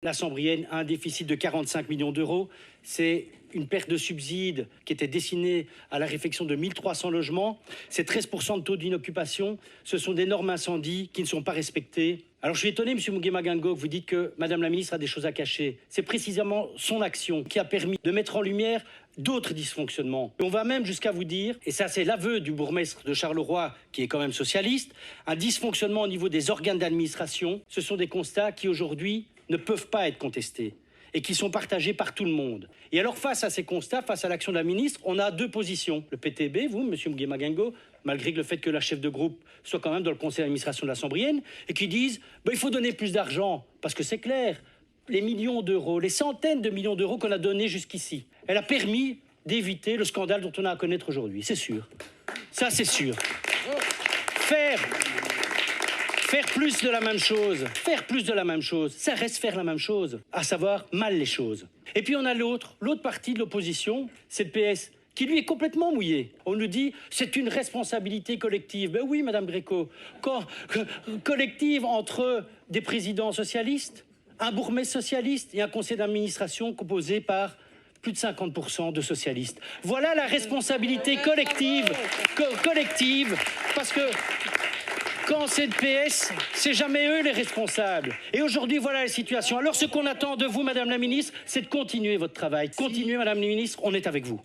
La Sambrienne a un déficit de 45 millions d'euros. C'est une perte de subsides qui était destinée à la réfection de 1300 logements. C'est 13% de taux d'inoccupation. Ce sont d'énormes incendies qui ne sont pas respectés. Alors je suis étonné, M. Muguema-Gango, que vous dites que Mme la ministre a des choses à cacher. C'est précisément son action qui a permis de mettre en lumière d'autres dysfonctionnements. Et on va même jusqu'à vous dire, et ça c'est l'aveu du bourgmestre de Charleroi, qui est quand même socialiste, un dysfonctionnement au niveau des organes d'administration. Ce sont des constats qui aujourd'hui ne peuvent pas être contestés et qui sont partagés par tout le monde. Et alors face à ces constats, face à l'action de la ministre, on a deux positions. Le PTB, vous, M. Muguema-Gango, malgré le fait que la chef de groupe soit quand même dans le conseil d'administration de la Sambrienne, et qui disent il faut donner plus d'argent, parce que c'est clair, les millions d'euros, les centaines de millions d'euros qu'on a donnés jusqu'ici, elle a permis d'éviter le scandale dont on a à connaître aujourd'hui, c'est sûr. Ça, c'est sûr. Faire plus de la même chose, ça reste faire la même chose, à savoir mal les choses. Et puis on a l'autre partie de l'opposition, c'est le PS, qui lui est complètement mouillé. On nous dit c'est une responsabilité collective. Ben oui, Madame Gréco, collective entre des présidents socialistes, un bourgmestre socialiste et un conseil d'administration composé par plus de 50% de socialistes. Voilà la responsabilité collective, parce que quand c'est le PS, c'est jamais eux les responsables. Et aujourd'hui, voilà la situation. Alors ce qu'on attend de vous, Madame la Ministre, c'est de continuer votre travail. Continuez, Madame la Ministre, on est avec vous.